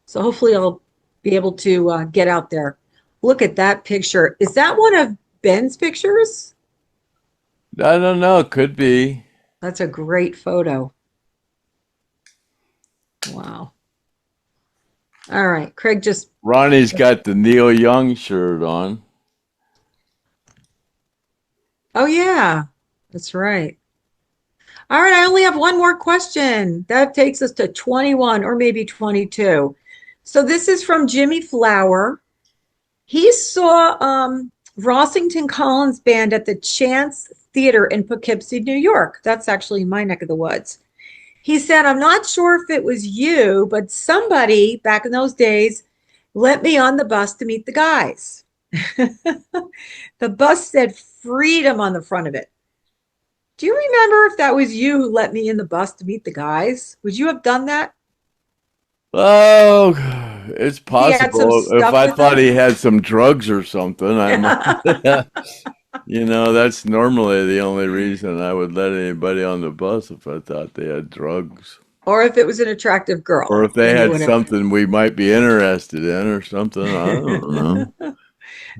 So hopefully I'll be able to get out there. Look at that picture. Is that one of Ben's pictures? I don't know. It could be. That's a great photo. Wow. All right. Craig just... Ronnie's got the Neil Young shirt on. Oh, yeah. That's right. All right. I only have one more question. That takes us to 21 or maybe 22. So this is from Jimmy Flower. He saw Rossington Collins Band at the Chance Theater in Poughkeepsie, New York. That's actually my neck of the woods. He said, I'm not sure if it was you, but somebody back in those days let me on the bus to meet the guys. The bus said Freedom on the front of it. Do you remember if that was you who let me in the bus to meet the guys? Would you have done that? Oh, it's possible. If I thought he had some drugs or something, that's normally the only reason I would let anybody on the bus, if I thought they had drugs. Or if it was an attractive girl. Or if they had something we might be interested in or something. I don't know.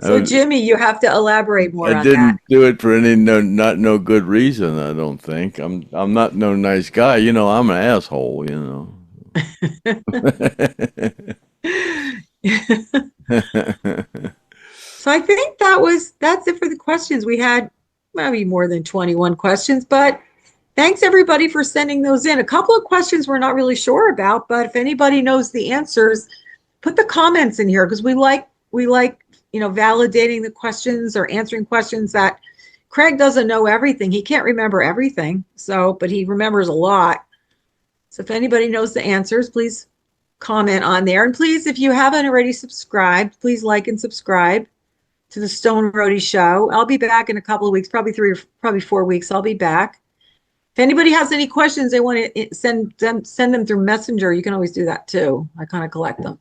So, Jimmy, you have to elaborate more on that. I didn't do it for any no good reason, I don't think. I'm not no nice guy. I'm an asshole, So I think that's it for the questions. We had maybe more than 21 questions, but thanks everybody for sending those in. A couple of questions we're not really sure about, but if anybody knows the answers, put the comments in here because we like validating the questions or answering questions that Craig doesn't know everything. He can't remember everything. But he remembers a lot. So if anybody knows the answers, please comment on there. And please, if you haven't already subscribed, please like and subscribe to the Stone Roadie Show. I'll be back in a couple of weeks, probably 4 weeks. I'll be back. If anybody has any questions, they want to send them through Messenger. You can always do that too. I kind of collect them.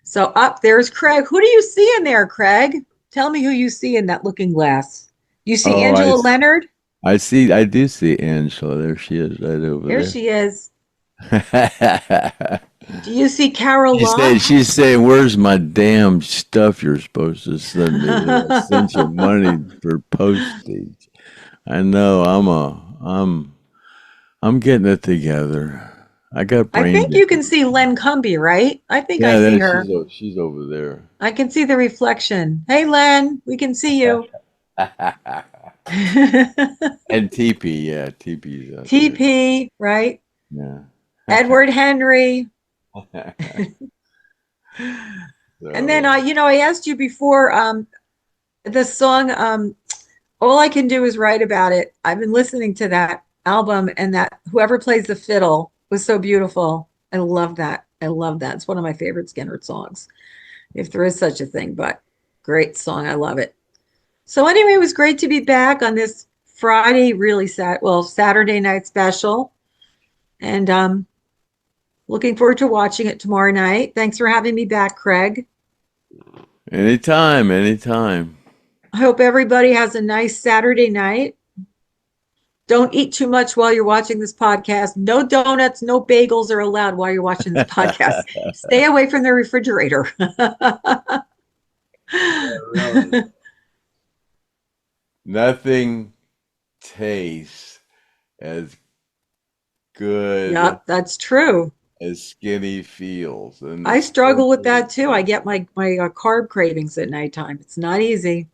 So up there's Craig. Who do you see in there, Craig? Tell me who you see in that looking glass. You see Angela Lynyrd? I do see Angela. There she is, right over there. There she is. Do you see Carol Locke? She's saying, "Where's my damn stuff you're supposed to send me? I sent you money for postage." I know. I'm getting it together. I got I brain think you can damage. see Len Cumby, right? I think I Yeah, see there her. she's over there. I can see the reflection. Hey, Len, we can see you. And TP, yeah, TP's out there. TP, right? Yeah. Edward Henry. And then, So I asked you before, the song, All I Can Do Is Write About It. I've been listening to that album, and that whoever plays the fiddle was so beautiful. I love that. I love that. It's one of my favorite Skynyrd songs, if there is such a thing, but great song. I love it. So anyway, it was great to be back on this Friday, really Saturday night special. And looking forward to watching it tomorrow night. Thanks for having me back, Craig. anytime, anytime. I hope everybody has a nice Saturday night. Don't eat too much while you're watching this podcast. No donuts, no bagels are allowed while you're watching this podcast. Stay away from the refrigerator. Really. Nothing tastes as good Yep, that's true. as skinny feels. And I it's struggle with that too. I get my carb cravings at nighttime. It's not easy.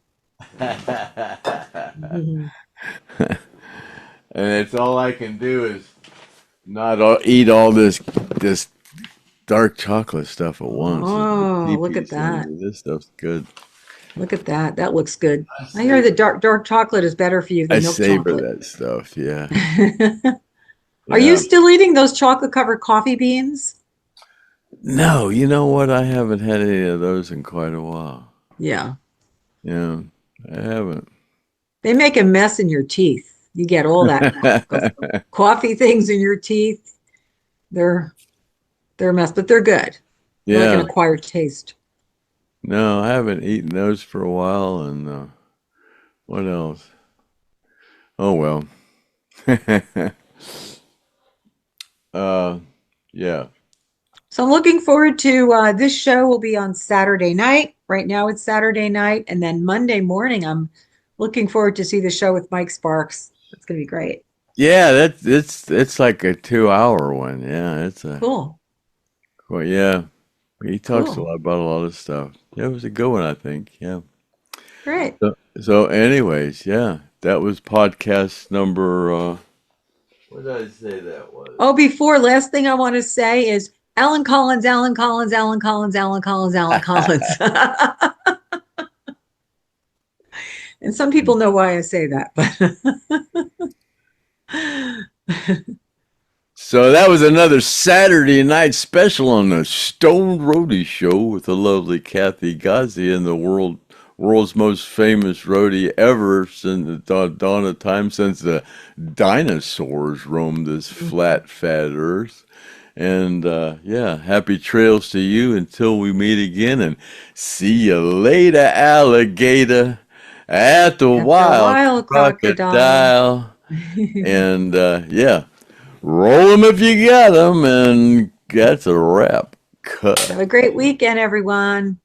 Mhm. and it's all I can do is not eat all this dark chocolate stuff at once. Oh, look at TP's telling that. me this stuff's good. Look at that. That looks good. I I hear the savor, dark chocolate is better for you I than milk savor chocolate. that stuff. Yeah, Are you yeah. still eating those chocolate covered coffee beans? No, you know what? I haven't had any of those in quite a while. Yeah. Yeah, I haven't. They make a mess in your teeth. You get all that coffee things in your teeth. They're they're a mess, but they're good. They're like an Yeah, acquired taste. no, I haven't eaten those for a while. And what else? Oh well. uh, yeah. So I'm looking forward to this show will be on Saturday night. Right now it's Saturday night, and then Monday morning I'm looking forward to see the show with Mike Sparks. It's going to be great. Yeah, it's like a 2 hour one. Yeah, it's a Cool. well, yeah. He talks a Cool. lot about a lot of stuff. Yeah, it was a good one, I think. Yeah. Great. So anyways, yeah, that was podcast number. What did I say that was? Oh, before last thing I want to say is Alan Collins, Alan Collins, Alan Collins, Alan Collins, Alan Collins. And some people know why I say that, but So that was another Saturday night special on the Stone Roadie Show with the lovely Kathy Gozzi and the world's most famous roadie ever since the dawn of time, since the dinosaurs roamed this flat, fat earth. And yeah, happy trails to you until we meet again, and see you later, alligator, at the after a wild while, crocodile. crocodile. And yeah. Roll them if you got them, and that's a wrap. Cut. Have a great weekend, everyone.